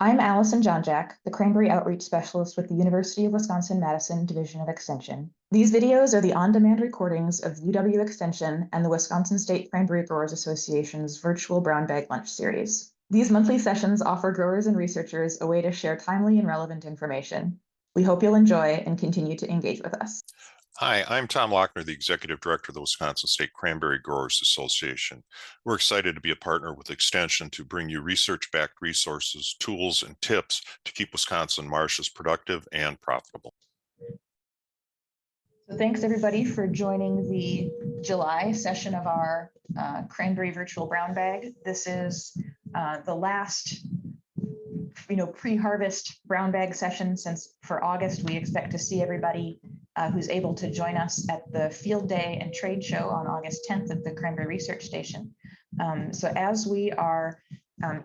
I'm Allison Johnjack, the Cranberry Outreach Specialist with the University of Wisconsin-Madison Division of Extension. These videos are the on-demand recordings of UW Extension and the Wisconsin State Cranberry Growers Association's virtual brown bag lunch series. These monthly sessions offer growers and researchers a way to share timely and relevant information. We hope you'll enjoy and continue to engage with us. Hi, I'm Tom Lochner, the Executive Director of the Wisconsin State Cranberry Growers Association. We're excited to be a partner with Extension to bring you research-backed resources, tools, and tips to keep Wisconsin marshes productive and profitable. So thanks everybody for joining the July session of our Cranberry Virtual Brown Bag. This is the last pre-harvest brown bag session, since for August we expect to see everybody who's able to join us at the field day and trade show on August 10th at the Cranberry Research Station. So as we are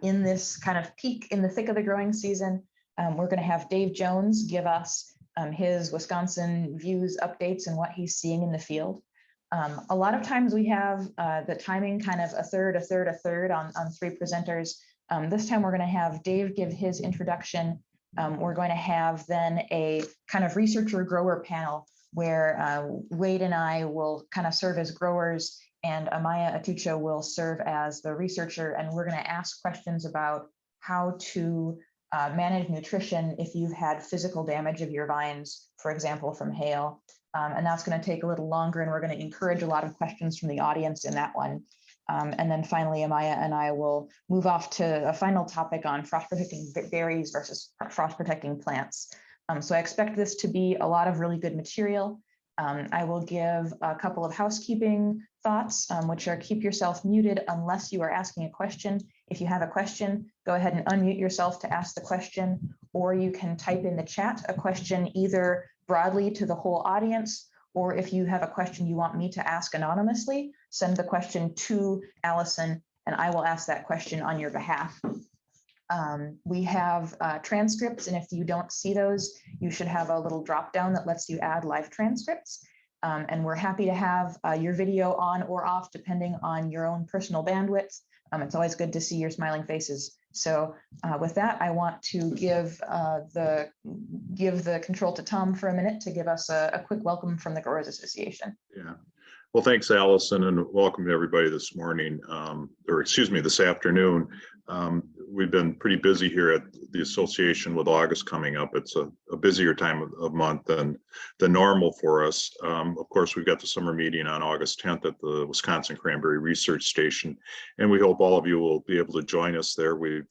in this kind of peak in the thick of the growing season, we're going to have Dave Jones give us his Wisconsin views, updates, and what he's seeing in the field. A lot of times we have the timing kind of a third on three presenters. This time we're going to have Dave give his introduction. We're going to have then a kind of researcher grower panel where Wade and I will kind of serve as growers, and Amaya Atucho will serve as the researcher, and we're going to ask questions about how to manage nutrition if you've had physical damage of your vines, for example, from hail. And that's going to take a little longer, and we're going to encourage a lot of questions from the audience in that one. And then finally, Amaya and I will move off to a final topic on frost protecting berries versus frost protecting plants. So I expect this to be a lot of really good material. I will give a couple of housekeeping thoughts, which are keep yourself muted unless you are asking a question. If you have a question, go ahead and unmute yourself to ask the question, or you can type in the chat a question either broadly to the whole audience, or if you have a question you want me to ask anonymously, send the question to Allison and I will ask that question on your behalf. We have transcripts, and if you don't see those, you should have a little drop down that lets you add live transcripts. And we're happy to have your video on or off depending on your own personal bandwidth. It's always good to see your smiling faces. So with that, I want to give the control to Tom for a minute to give us a quick welcome from the Growers Association. Yeah. Well, thanks, Allison, and welcome to everybody this morning, this afternoon. We've been pretty busy here at the association with August coming up. It's a busier time of month than normal for us. Of course, we've got the summer meeting on August 10th at the Wisconsin Cranberry Research Station, and we hope all of you will be able to join us there. We've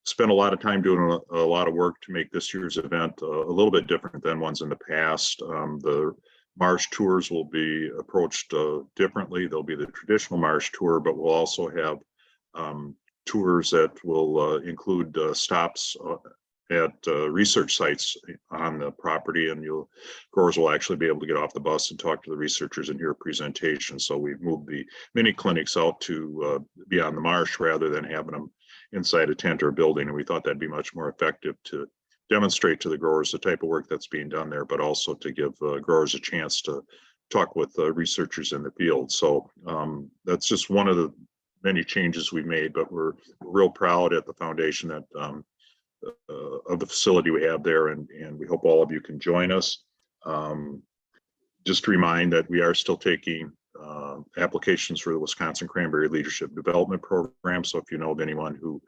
spent a lot of time doing a lot of work to make this year's event a little bit different than ones in the past. The marsh tours will be approached differently. There'll be the traditional marsh tour, but we'll also have tours that will include stops at research sites on the property, and growers will actually be able to get off the bus and talk to the researchers and hear a presentation. So we've moved the mini clinics out to be on the marsh rather than having them inside a tent or a building, and we thought that'd be much more effective to demonstrate to the growers the type of work that's being done there, but also to give growers a chance to talk with researchers in the field. So that's just one of the many changes we've made, but we're real proud at the foundation that of the facility we have there, and we hope all of you can join us. Just to remind that we are still taking applications for the Wisconsin Cranberry Leadership Development Program. So if you know of anyone who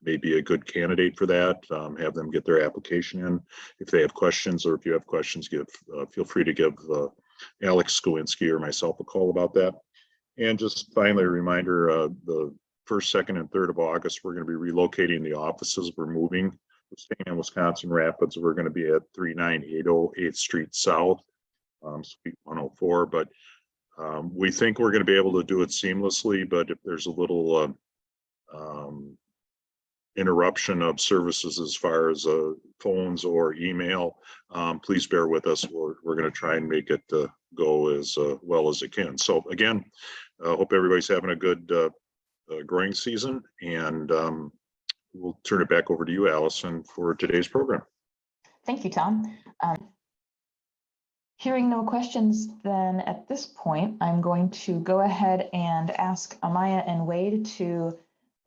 may be a good candidate for that, have them get their application in. If they have questions, or if you have questions, feel free to give Alex Skowinski or myself a call about that. And just finally, a reminder, the 1st, 2nd, and 3rd of August, we're going to be relocating the offices. We're moving. We're staying in Wisconsin Rapids. We're going to be at 3980 8th Street South, Suite 104. But we think we're going to be able to do it seamlessly, but if there's a little interruption of services as far as phones or email, please bear with us. We're going to try and make it go as well as it can. So again, hope everybody's having a good growing season, and we'll turn it back over to you, Allison, for today's program. Thank you, Tom. Hearing no questions, then at this point, I'm going to go ahead and ask Amaya and Wade to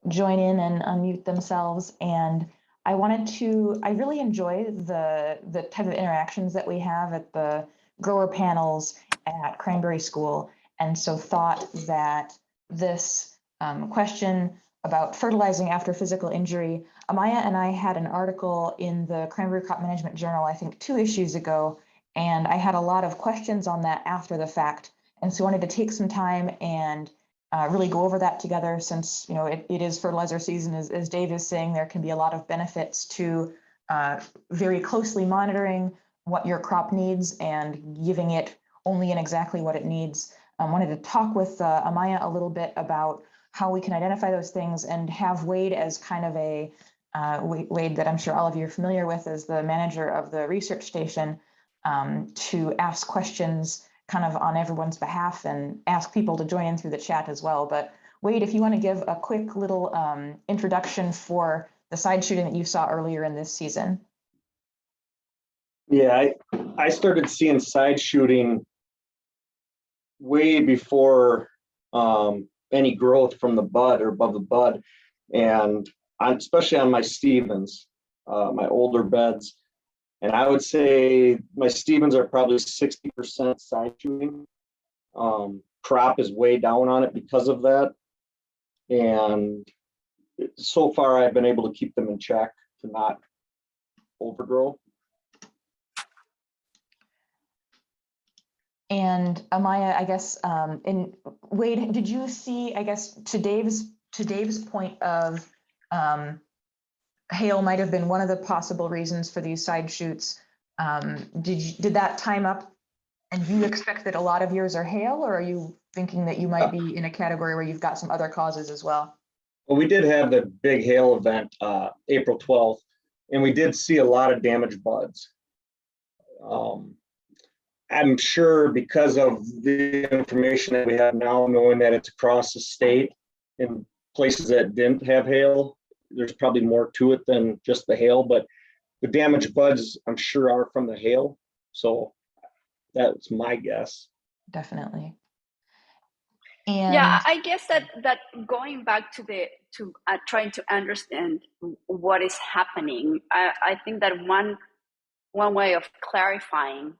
join in and unmute themselves. And I really enjoy the type of interactions that we have at the grower panels at Cranberry School. And so thought that this question about fertilizing after physical injury, Amaya and I had an article in the Cranberry Crop Management Journal, I think 2 issues ago, and I had a lot of questions on that after the fact. And so I wanted to take some time and really go over that together, since it is fertilizer season. As Dave is saying, there can be a lot of benefits to very closely monitoring what your crop needs and giving it only and exactly what it needs. I wanted to talk with Amaya a little bit about how we can identify those things, and have Wade as kind of a Wade that I'm sure all of you are familiar with as the manager of the research station, to ask questions kind of on everyone's behalf and ask people to join in through the chat as well. But Wade, if you want to give a quick little introduction for the side shooting that you saw earlier in this season. Yeah, I started seeing side shooting way before any growth from the bud or above the bud, and especially on my Stevens, my older beds. And I would say my Stevens are probably 60% side shooting. Crop is way down on it because of that. And so far I've been able to keep them in check to not overgrow. And Amaya, I guess, and Wade, did you see, I guess, to Dave's point of hail might have been one of the possible reasons for these side shoots. Did that time up, and you expect that a lot of yours are hail, or are you thinking that you might be in a category where you've got some other causes as well? Well, we did have the big hail event April 12th, and we did see a lot of damaged buds. I'm sure because of the information that we have now, knowing that it's across the state in places that didn't have hail, there's probably more to it than just the hail, but the damaged buds, I'm sure, are from the hail. So that's my guess. Definitely. And yeah, I guess that going back to trying to understand what is happening, I think that one way of clarifying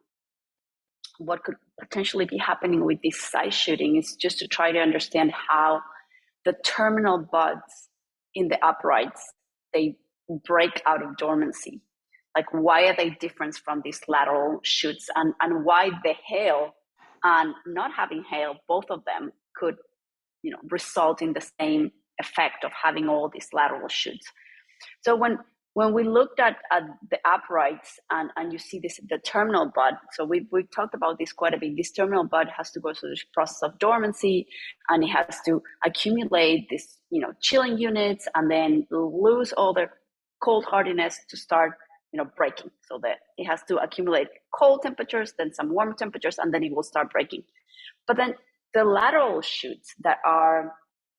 what could potentially be happening with this side shooting is just to try to understand how the terminal buds in the uprights, they break out of dormancy. Like, why are they different from these lateral shoots, and why the hail and not having hail, both of them could result in the same effect of having all these lateral shoots. So when we looked at the uprights and you see the terminal bud, so we've talked about this quite a bit. This terminal bud has to go through this process of dormancy, and it has to accumulate this, chilling units, and then lose all the cold hardiness to start, breaking. So that it has to accumulate cold temperatures, then some warm temperatures, and then it will start breaking. But then the lateral shoots that are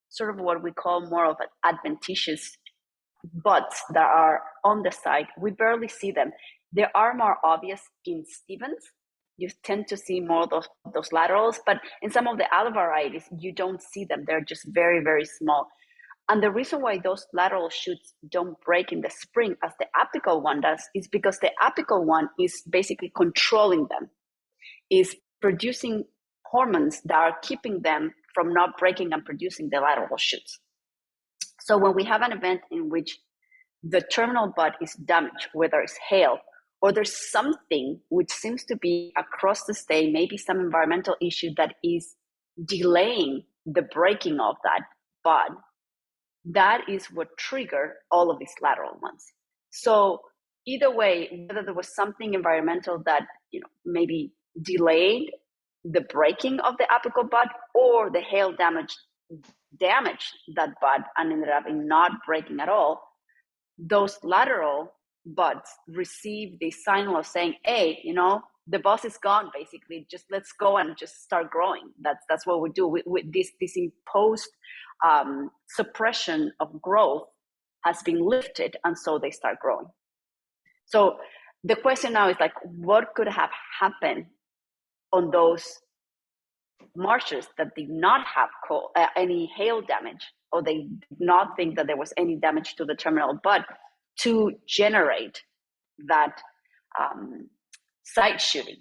sort of what we call more of an adventitious buds that are on the side, we barely see them. They are more obvious in Stevens. You tend to see more of those laterals, but in some of the other varieties, you don't see them. They're just very, very small. And the reason why those lateral shoots don't break in the spring as the apical one does is because the apical one is basically controlling them, is producing hormones that are keeping them from not breaking and producing the lateral shoots. So when we have an event in which the terminal bud is damaged, whether it's hail or there's something which seems to be across the state, maybe some environmental issue that is delaying the breaking of that bud, that is what triggered all of these lateral ones. So either way, whether there was something environmental that maybe delayed the breaking of the apical bud, or the hail damaged that bud and ended up in not breaking at all, those lateral buds receive the signal of saying, hey, the boss is gone, basically, just let's go and just start growing. That's what we do. With this imposed suppression of growth has been lifted, and so they start growing. So the question now is like, what could have happened on those marshes that did not have any hail damage or they did not think that there was any damage to the terminal bud to generate that side shooting.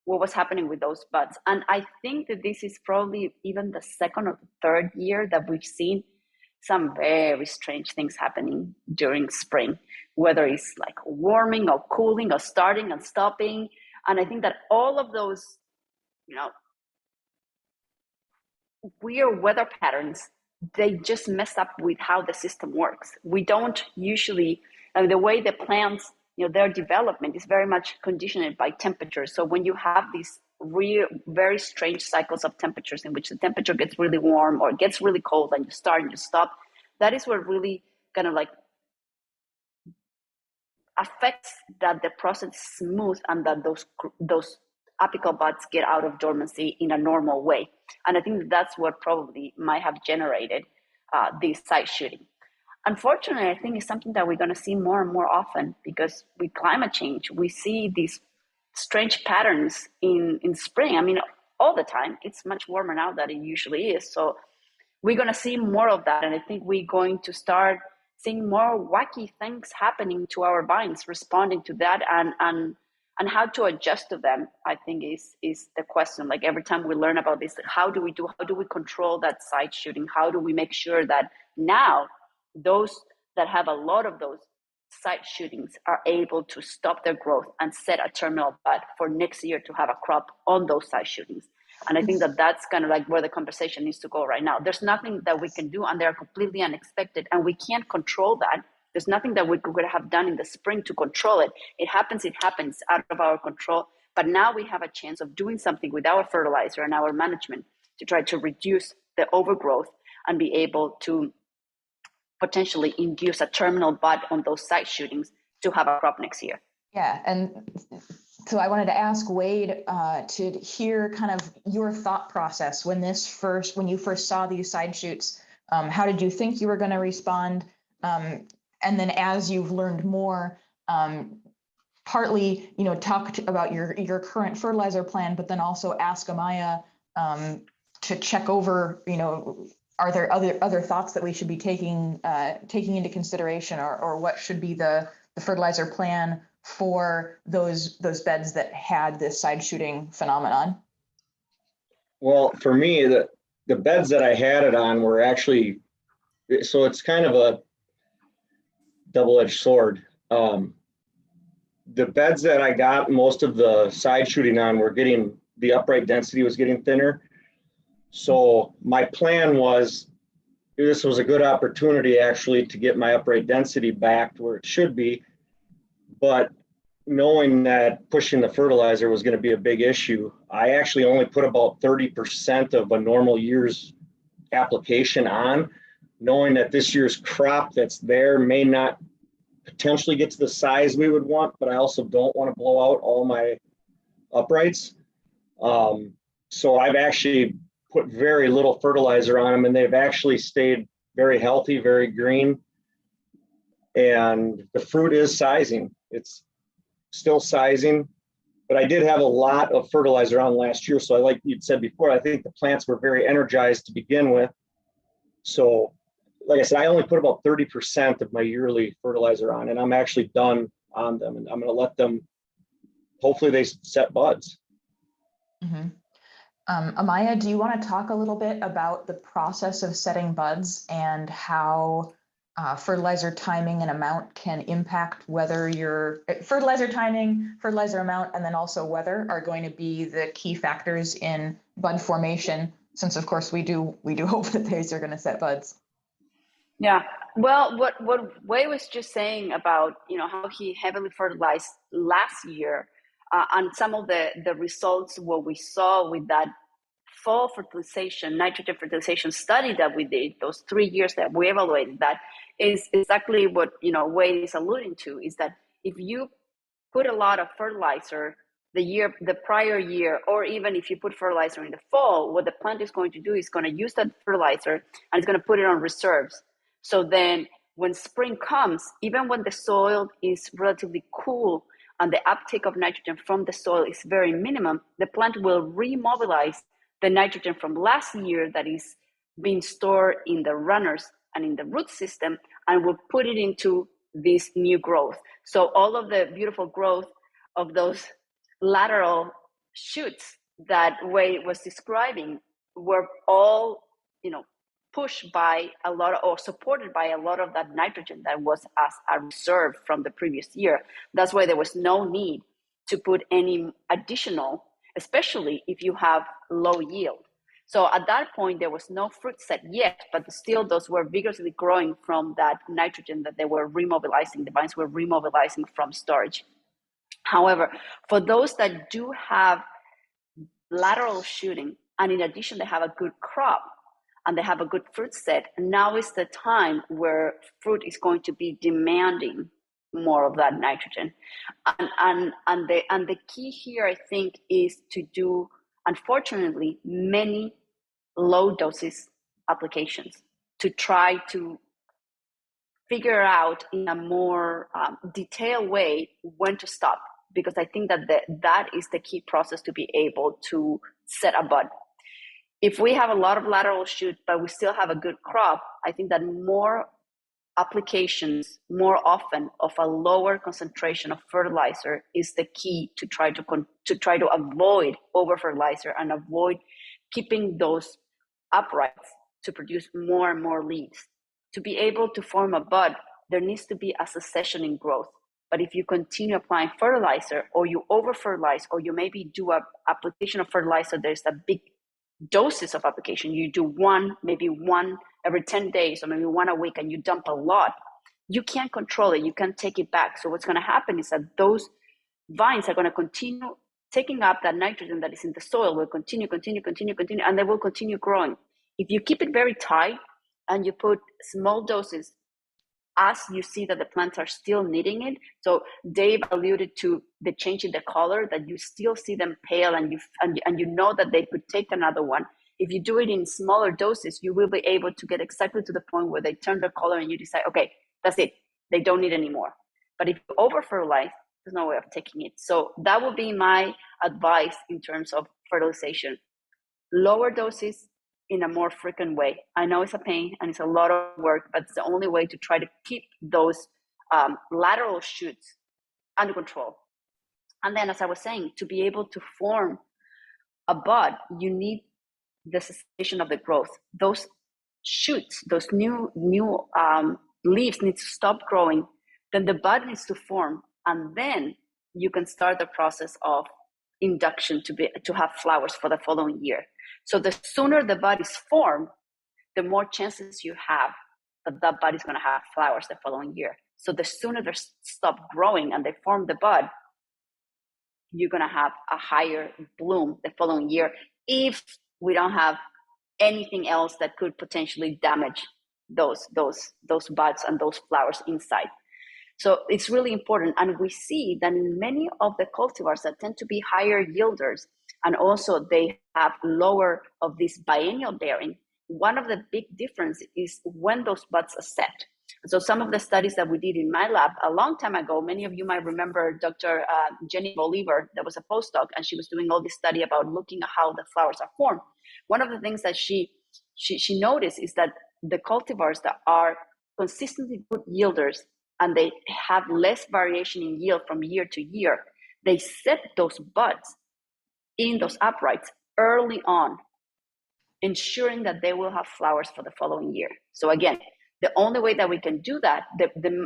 What was happening with those buds. And I think that this is probably even the second or the third year that we've seen some very strange things happening during spring, whether it's like warming or cooling or starting and stopping. And I think that all of those, weird weather patterns, they just mess up with how the system works. We don't usually, the way the plants, their development is very much conditioned by temperature. So when you have these very strange cycles of temperatures in which the temperature gets really warm or gets really cold and you start and you stop, that is what really kind of like affects that the process is smooth and that those apical buds get out of dormancy in a normal way. And I think that's what probably might have generated this side shooting. Unfortunately, I think it's something that we're going to see more and more often because with climate change, we see these strange patterns in spring. I mean, all the time. It's much warmer now than it usually is. So we're going to see more of that. And I think we're going to start seeing more wacky things happening to our vines, responding to that and how to adjust to them, I think is the question. Like every time we learn about this, how do we control that side shooting? How do we make sure that now those that have a lot of those side shootings are able to stop their growth and set a terminal bud for next year to have a crop on those side shootings? And I think that that's kind of like where the conversation needs to go right now. There's nothing that we can do, and they're completely unexpected, and we can't control that. There's nothing that we could have done in the spring to control it. It happens out of our control. But now we have a chance of doing something with our fertilizer and our management to try to reduce the overgrowth and be able to potentially induce a terminal bud on those side shootings to have a crop next year. Yeah, and so I wanted to ask Wade to hear kind of your thought process when you first saw these side shoots. How did you think you were going to respond? And then as you've learned more, partly, talk about your current fertilizer plan, but then also ask Amaya to check over, are there other thoughts that we should be taking into consideration, or what should be the fertilizer plan for those beds that had this side shooting phenomenon? Well, for me, the beds that I had it on were actually, so it's kind of a double-edged sword. The beds that I got most of the side shooting on were the upright density was getting thinner. So my plan was, this was a good opportunity actually to get my upright density back to where it should be. But knowing that pushing the fertilizer was going to be a big issue, I actually only put about 30% of a normal year's application on, knowing that this year's crop that's there may not potentially get to the size we would want, but I also don't want to blow out all my uprights. So I've actually put very little fertilizer on them, and they've actually stayed very healthy, very green. And the fruit is sizing. It's still sizing, but I did have a lot of fertilizer on last year. So like you'd said before, I think the plants were very energized to begin with. So like I said, I only put about 30% of my yearly fertilizer on, and I'm actually done on them, and I'm going to let them, hopefully they set buds. Mm-hmm. Amaya, do you want to talk a little bit about the process of setting buds and how fertilizer timing and amount can impact whether your fertilizer timing, fertilizer amount, and then also weather are going to be the key factors in bud formation, since of course we do hope that these are going to set buds? Yeah, well, what Wei was just saying about, how he heavily fertilized last year, and some of the results, what we saw with that fall fertilization, nitrogen fertilization study that we did, those 3 years that we evaluated, that is exactly what, Wade is alluding to, is that if you put a lot of fertilizer the prior year, or even if you put fertilizer in the fall, what the plant is going to do is going to use that fertilizer and it's going to put it on reserves. So then when spring comes, even when the soil is relatively cool and the uptake of nitrogen from the soil is very minimum, the plant will remobilize the nitrogen from last year that is being stored in the runners and in the root system, and will put it into this new growth. So all of the beautiful growth of those lateral shoots that Wei was describing were all, pushed by a lot of, or supported by a lot of that nitrogen that was as a reserve from the previous year. That's why there was no need to put any additional, especially if you have low yield. So at that point, there was no fruit set yet, but still those were vigorously growing from that nitrogen that they were remobilizing, the vines were remobilizing from storage. However, for those that do have lateral shooting, and in addition, they have a good crop and they have a good fruit set, now is the time where fruit is going to be demanding more of that nitrogen. And the key here, I think, is to do, unfortunately, many low doses applications to try to figure out in a more detailed way when to stop, because I think that that is the key process to be able to set a bud. If we have a lot of lateral shoot, but we still have a good crop, I think that more applications more often of a lower concentration of fertilizer is the key to try to avoid over fertilizer and avoid keeping those uprights to produce more and more leaves. To be able to form a bud, there needs to be a succession in growth. But if you continue applying fertilizer, or you over fertilize, or you maybe do a application of fertilizer, there's a big doses of application. You do maybe one every 10 days, or maybe one a week, and you dump a lot. You can't control it. You can't take it back. So what's going to happen is that those vines are going to continue taking up that nitrogen that is in the soil, will continue, and they will continue growing. If you keep it very tight and you put small doses as you see that the plants are still needing it. So Dave alluded to the change in the color, that you still see them pale, and you know that they could take another one. If you do it in smaller doses, you will be able to get exactly to the point where they turn their color and you decide, okay, that's it. They don't need any more. But if you over fertilize, there's no way of taking it. So that would be my advice in terms of fertilization. Lower doses in a more frequent way. I know it's a pain and it's a lot of work, but it's the only way to try to keep those lateral shoots under control. And then, as I was saying, to be able to form a bud, you need the cessation of the growth. Those shoots, those new leaves need to stop growing. Then the bud needs to form, and then you can start the process of induction to have flowers for the following year. So the sooner the bud is formed, the more chances you have that bud is going to have flowers the following year. So the sooner they stop growing and they form the bud, you're going to have a higher bloom the following year, if we don't have anything else that could potentially damage those buds and those flowers inside. So it's really important. And we see that in many of the cultivars that tend to be higher yielders, and also they have lower of this biennial bearing, one of the big difference is when those buds are set. So some of the studies that we did in my lab a long time ago, many of you might remember Dr. Jenny Bolivar, that was a postdoc, and she was doing all this study about looking at how the flowers are formed. One of the things that she noticed is that the cultivars that are consistently good yielders and they have less variation in yield from year to year, they set those buds in those uprights early on, ensuring that they will have flowers for the following year. So again, the only way that we can do that,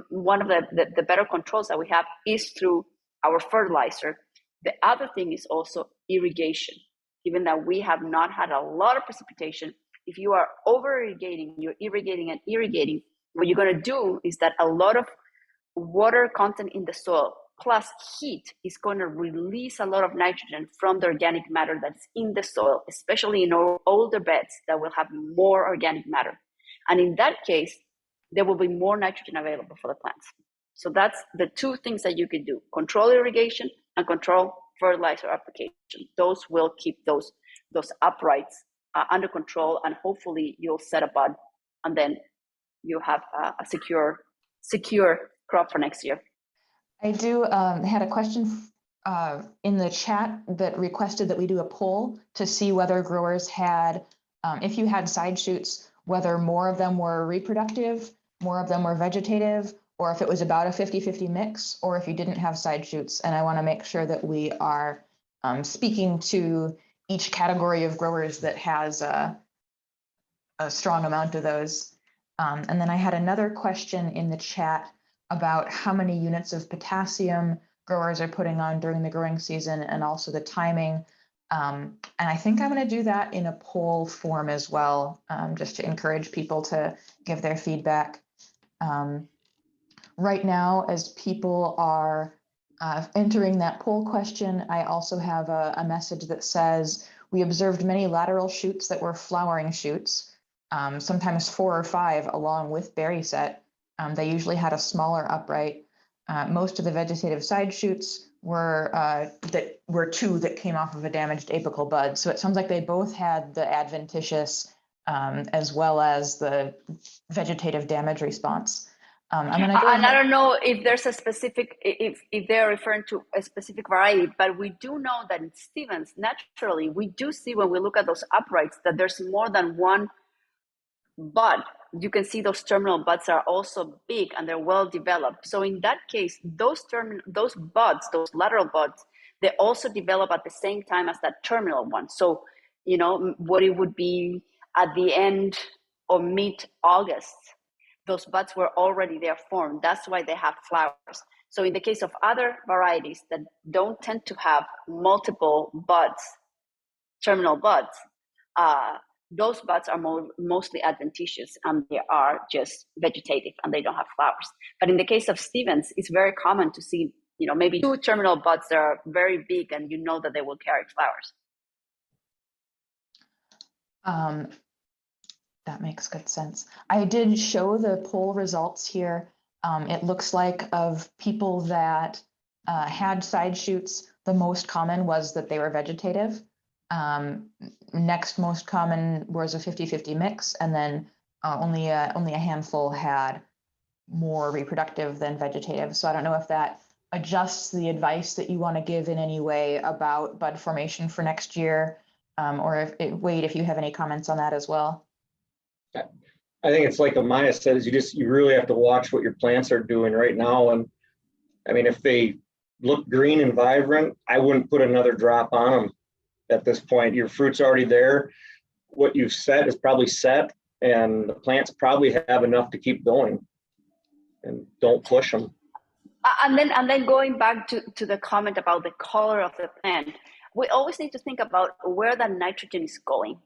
one of the better controls that we have is through our fertilizer. The other thing is also irrigation. Given that we have not had a lot of precipitation, if you are over irrigating, you're irrigating and irrigating, what you're going to do is that a lot of water content in the soil plus heat is going to release a lot of nitrogen from the organic matter that's in the soil, especially in older beds that will have more organic matter. And in that case, there will be more nitrogen available for the plants. So that's the two things that you can do: control irrigation and control fertilizer application. Those will keep those uprights under control, and hopefully you'll set a bud, and then you have a secure crop for next year. I do had a question in the chat that requested that we do a poll to see whether growers had, if you had side shoots, whether more of them were reproductive, more of them were vegetative, or if it was about a 50-50 mix, or if you didn't have side shoots. And I want to make sure that we are speaking to each category of growers that has a strong amount of those. And then I had another question in the chat about how many units of potassium growers are putting on during the growing season, and also the timing. And I think I'm going to do that in a poll form as well, just to encourage people to give their feedback. Right now, as people are entering that poll question, I also have a message that says, we observed many lateral shoots that were flowering shoots, sometimes 4 or 5 along with berry set. They usually had a smaller upright. Most of the vegetative side shoots were 2 that came off of a damaged apical bud. So it sounds like they both had the adventitious as well as the vegetative damage response. I'm going to go and ahead. I don't know if there's a specific, if they're referring to a specific variety, but we do know that in Stevens, naturally, we do see when we look at those uprights that there's more than one bud. You can see those terminal buds are also big and they're well developed. So in that case, those buds, those lateral buds, they also develop at the same time as that terminal one. So, you know, what it would be at the end or mid-August, those buds were already there formed. That's why they have flowers. So in the case of other varieties that don't tend to have multiple buds, terminal buds, those buds are mostly adventitious and they are just vegetative and they don't have flowers. But in the case of Stevens, it's very common to see, you know, maybe 2 terminal buds that are very big and you know that they will carry flowers. That makes good sense. I did show the poll results here. It looks like of people that had side shoots, the most common was that they were vegetative. Next most common was a 50-50 mix, and then only a handful had more reproductive than vegetative. So I don't know if that adjusts the advice that you want to give in any way about bud formation for next year, or Wade, if you have any comments on that as well. I think it's like Amaya said, is you really have to watch what your plants are doing right now. And I mean, if they look green and vibrant, I wouldn't put another drop on them at this point. Your fruit's already there. What you've set is probably set, and the plants probably have enough to keep going. And don't push them. And then going back to the comment about the color of the plant, we always need to think about where that nitrogen is going.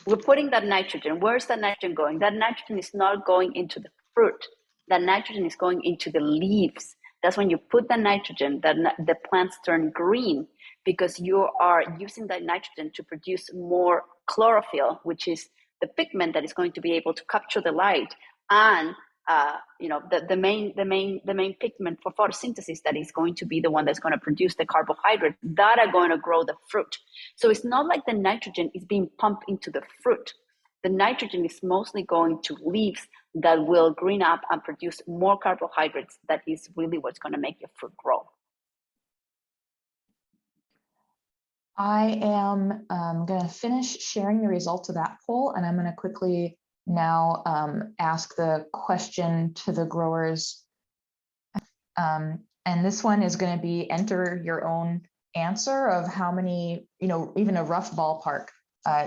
We're putting that nitrogen. Where's that nitrogen going? That nitrogen is not going into the fruit. That nitrogen is going into the leaves. That's when you put the nitrogen, that the plants turn green, because you are using that nitrogen to produce more chlorophyll, which is the pigment that is going to be able to capture the light, and you know, the main pigment for photosynthesis, that is going to be the one that's going to produce the carbohydrates that are going to grow the fruit. So it's not like the nitrogen is being pumped into the fruit. The nitrogen is mostly going to leaves that will green up and produce more carbohydrates. That is really what's going to make your fruit grow. I am going to finish sharing the results of that poll, and I'm going to quickly now ask the question to the growers. And this one is going to be enter your own answer of how many, you know, even a rough ballpark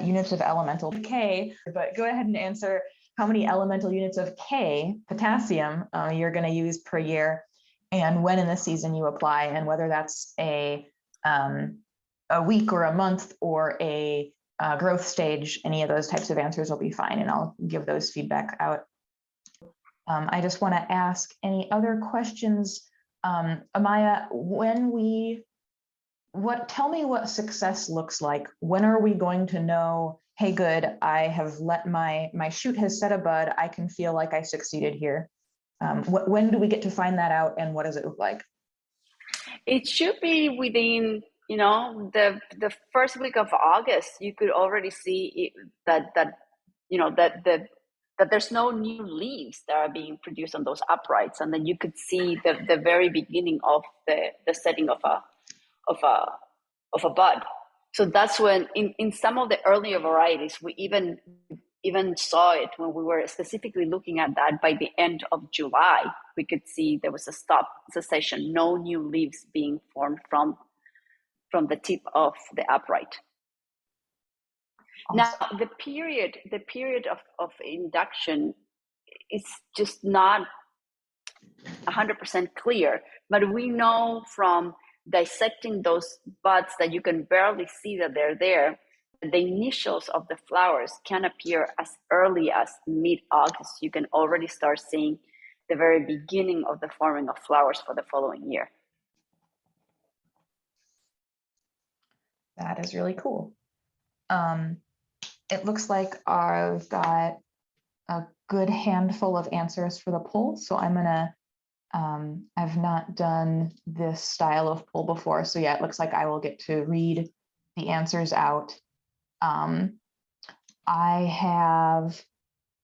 units of elemental K, but go ahead and answer how many elemental units of K, potassium, you're going to use per year, and when in the season you apply, and whether that's a week or a month or a growth stage. Any of those types of answers will be fine, and I'll give those feedback out. I just want to ask any other questions. Amaya, tell me what success looks like. When are we going to know, hey, good, I have let my shoot has set a bud, I can feel like I succeeded here? When do we get to find that out, and what does it look like? It should be within, you know, the first week of August. You could already see that you know, that there's no new leaves that are being produced on those uprights, and then you could see the very beginning of the setting of a bud. So that's when in some of the earlier varieties, we even even saw it when we were specifically looking at that. By the end of July, we could see there was a cessation, no new leaves being formed from the tip of the upright. Awesome. Now, the period of induction is just not 100% clear, but we know from dissecting those buds that you can barely see that they're there, that the initials of the flowers can appear as early as mid-August. You can already start seeing the very beginning of the forming of flowers for the following year. That is really cool. It looks like I've got a good handful of answers for the poll, so I'm gonna, I've not done this style of poll before, so yeah, it looks like I will get to read the answers out. I have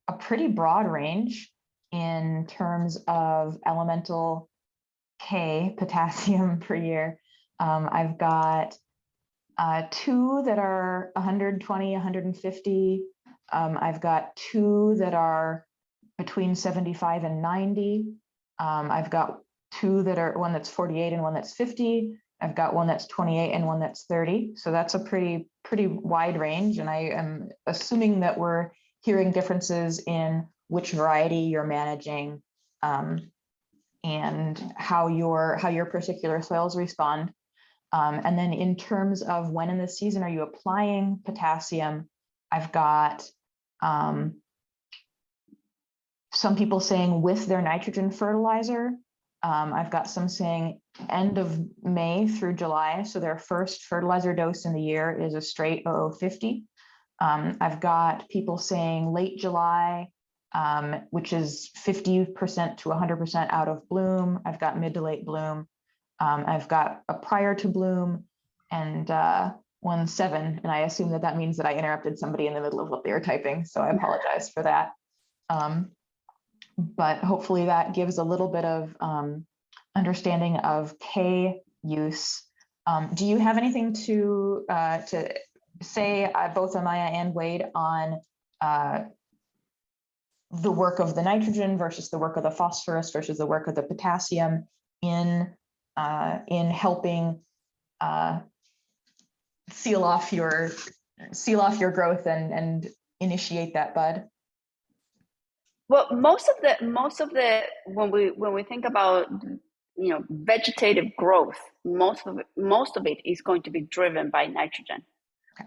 a pretty broad range in terms of elemental K, potassium per year. I've got 2 that are 120, 150. I've got 2 that are between 75 and 90. I've got 2 that are, one that's 48 and one that's 50. I've got one that's 28 and one that's 30. So that's a pretty wide range. And I am assuming that we're hearing differences in which variety you're managing, and how your particular soils respond. And then in terms of when in the season are you applying potassium, I've got some people saying with their nitrogen fertilizer. I've got some saying end of May through July. So their first fertilizer dose in the year is a straight 0050. I've got people saying late July, which is 50% to 100% out of bloom. I've got mid to late bloom. I've got a prior to bloom and 1-7, and I assume that that means that I interrupted somebody in the middle of what they were typing, so I apologize for that. But hopefully that gives a little bit of understanding of K use. Do you have anything to say, both Amaya and Wade, on the work of the nitrogen versus the work of the phosphorus versus the work of the potassium in helping seal off your growth and initiate that bud? Well, most of the when we think about vegetative growth, most of it is going to be driven by nitrogen.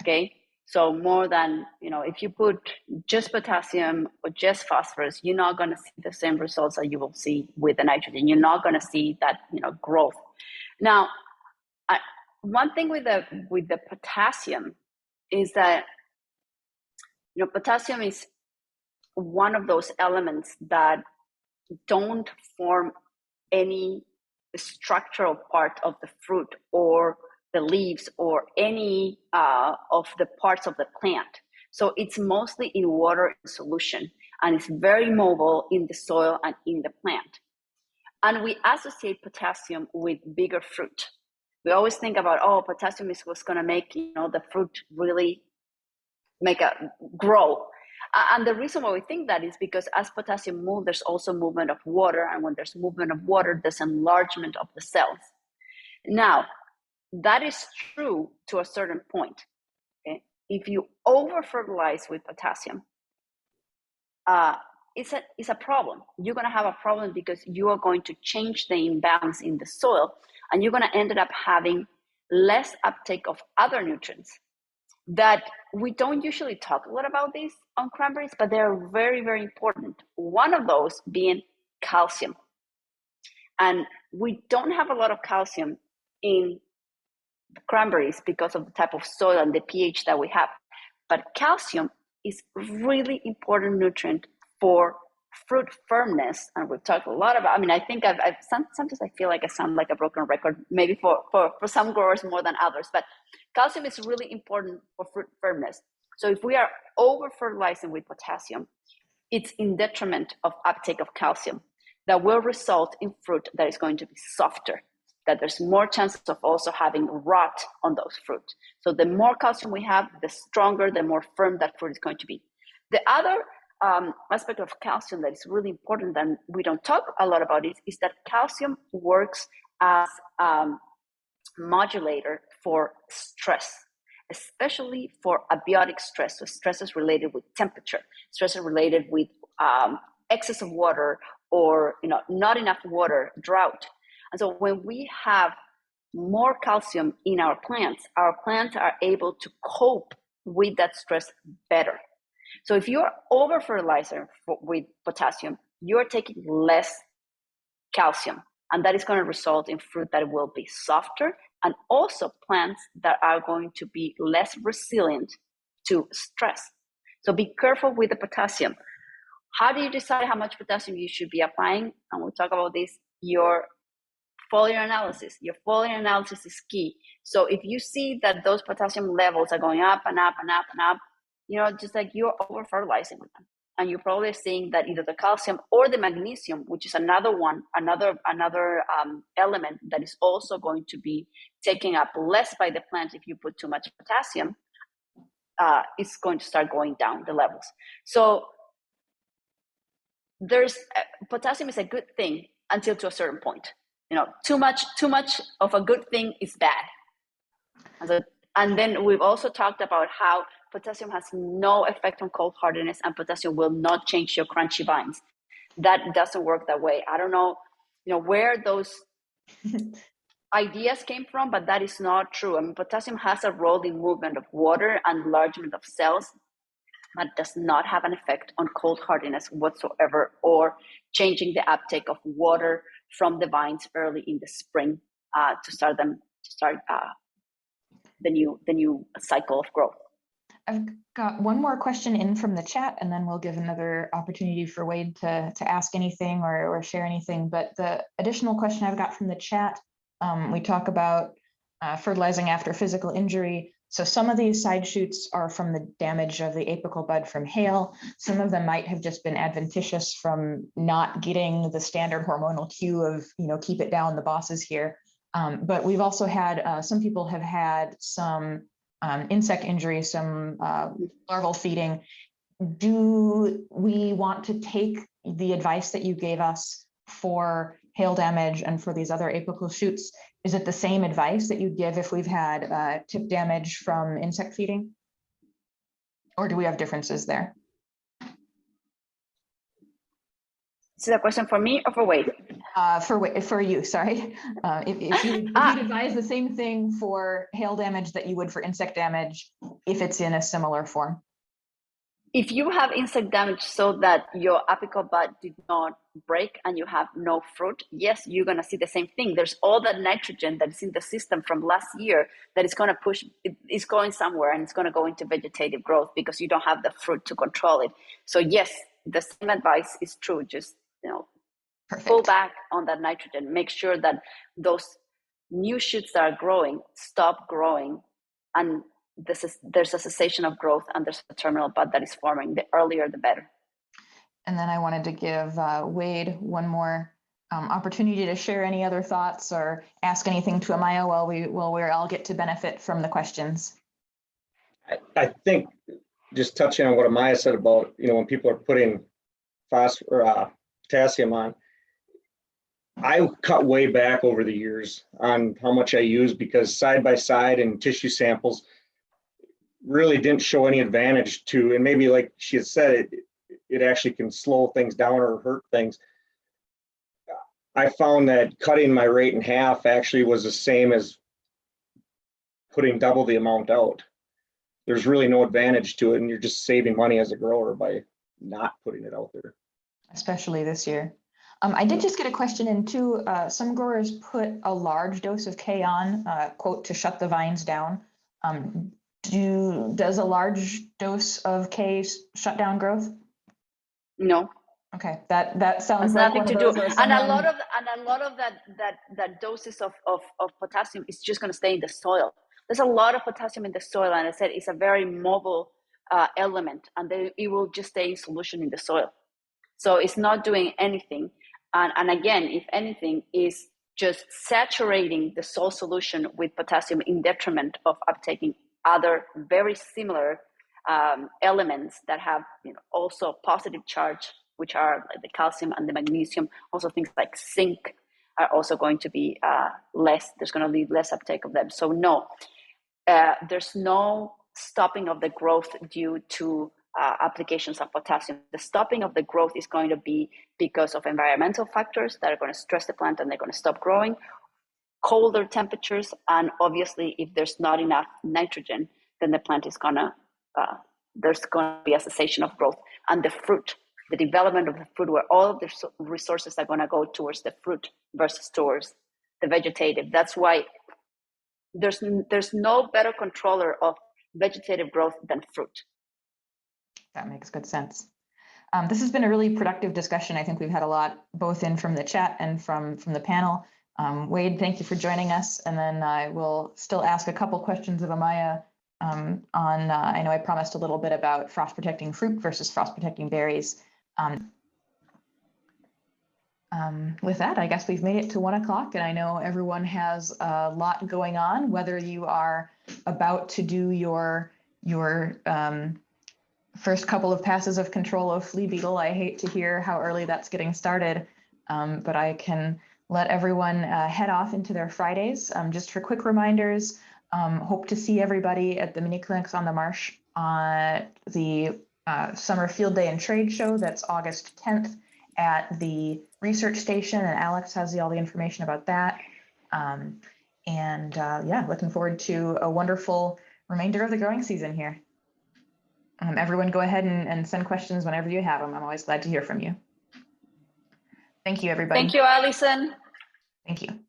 Okay, so more than if you put just potassium or just phosphorus, you're not going to see the same results that you will see with the nitrogen. You're not going to see that growth. Now, one thing with the potassium is that potassium is one of those elements that don't form any structural part of the fruit or the leaves or any of the parts of the plant. So it's mostly in water solution, and it's very mobile in the soil and in the plant. And we associate potassium with bigger fruit. We always think about, potassium is what's going to make the fruit really grow. And the reason why we think that is because as potassium moves, there's also movement of water. And when there's movement of water, there's enlargement of the cells. Now, that is true to a certain point. Okay? If you over-fertilize with potassium, it's a problem. You're going to have a problem because you are going to change the imbalance in the soil, and you're going to end up having less uptake of other nutrients that we don't usually talk a lot about these on cranberries, but they're very, very important. One of those being calcium. And we don't have a lot of calcium in cranberries because of the type of soil and the pH that we have. But calcium is really important nutrient for fruit firmness, and we've talked a lot about. I think sometimes I feel like I sound like a broken record, maybe for some growers more than others, but calcium is really important for fruit firmness. So if we are over fertilizing with potassium, it's in detriment of uptake of calcium that will result in fruit that is going to be softer, that there's more chances of also having rot on those fruit. So the more calcium we have, the stronger, the more firm that fruit is going to be. The other aspect of calcium that is really important and we don't talk a lot about it is that calcium works as modulator for stress, especially for abiotic stress. So stresses related with temperature, stresses related with excess of water or not enough water, drought. And so when we have more calcium in our plants are able to cope with that stress better. So if you're over fertilizer with potassium, you're taking less calcium, and that is going to result in fruit that will be softer and also plants that are going to be less resilient to stress. So be careful with the potassium. How do you decide how much potassium you should be applying? And we'll talk about this. Your foliar analysis. Your foliar analysis is key. So if you see that those potassium levels are going up and up and up and up, just like you're over fertilizing with them. And you're probably seeing that either the calcium or the magnesium, which is another element that is also going to be taken up less by the plant if you put too much potassium, it's going to start going down the levels. So potassium is a good thing until to a certain point. Too much of a good thing is bad. And then we've also talked about how potassium has no effect on cold hardiness and potassium will not change your crunchy vines. That doesn't work that way. I don't know, where those ideas came from, but that is not true. I mean, potassium has a role in movement of water and enlargement of cells, but does not have an effect on cold hardiness whatsoever or changing the uptake of water from the vines early in the spring to start the new cycle of growth. I've got one more question in from the chat, and then we'll give another opportunity for Wade to ask anything or share anything. But the additional question I've got from the chat, we talk about fertilizing after physical injury. So some of these side shoots are from the damage of the apical bud from hail. Some of them might have just been adventitious from not getting the standard hormonal cue of, keep it down, the boss is here. But we've also had, some people have had some insect injury, some larval feeding. Do we want to take the advice that you gave us for hail damage and for these other apical shoots? Is it the same advice that you give if we've had tip damage from insect feeding? Or do we have differences there? Is it a question for me or for Wade? For you, sorry. If you'd advise the same thing for hail damage that you would for insect damage, if it's in a similar form. If you have insect damage so that your apical bud did not break and you have no fruit, yes, you're going to see the same thing. There's all that nitrogen that is in the system from last year that is going to push, it's going somewhere and it's going to go into vegetative growth because you don't have the fruit to control it. So yes, the same advice is true. Just, Perfect. Pull back on that nitrogen. Make sure that those new shoots that are growing stop growing, and there's a cessation of growth and there's a terminal bud that is forming. The earlier, the better. And then I wanted to give Wade one more opportunity to share any other thoughts or ask anything to Amaya while we all get to benefit from the questions. I think just touching on what Amaya said about, when people are putting potassium on, I cut way back over the years on how much I use because side by side and tissue samples really didn't show any advantage to, and maybe like she had said, it actually can slow things down or hurt things. I found that cutting my rate in half actually was the same as putting double the amount out. There's really no advantage to it, and you're just saving money as a grower by not putting it out there. Especially this year. I did just get a question in too. Some growers put a large dose of K on, quote, to shut the vines down. Does a large dose of K shut down growth? No. Okay, that sounds like nothing to do. And a lot of that doses of potassium is just going to stay in the soil. There's a lot of potassium in the soil, and I said it's a very mobile element, and it will just stay in solution in the soil. So it's not doing anything. And again, if anything, is just saturating the soil solution with potassium in detriment of uptaking other very similar elements that have also positive charge, which are like the calcium and the magnesium. Also things like zinc are also going to be less. There's going to be less uptake of them. So no, there's no stopping of the growth due to applications of potassium. The stopping of the growth is going to be because of environmental factors that are going to stress the plant and they're going to stop growing, colder temperatures, and obviously if there's not enough nitrogen, then the plant is going to, there's going to be a cessation of growth. And the fruit, the development of the fruit, where all of the resources are going to go towards the fruit versus towards the vegetative. That's why there's no better controller of vegetative growth than fruit. That makes good sense. This has been a really productive discussion. I think we've had a lot both in from the chat and from the panel. Wade, thank you for joining us. And then I will still ask a couple questions of Amaya on, I know I promised a little bit about frost protecting fruit versus frost protecting berries. With that, I guess we've made it to 1 o'clock, and I know everyone has a lot going on, whether you are about to do your first couple of passes of control of flea beetle. I hate to hear how early that's getting started, but I can let everyone head off into their Fridays. Just for quick reminders, hope to see everybody at the mini clinics on the Marsh on the summer field day and trade show. That's August 10th at the research station, and Alex has all the information about that. Yeah, looking forward to a wonderful remainder of the growing season here. Everyone go ahead and send questions whenever you have them. I'm always glad to hear from you. Thank you, everybody. Thank you, Allison. Thank you.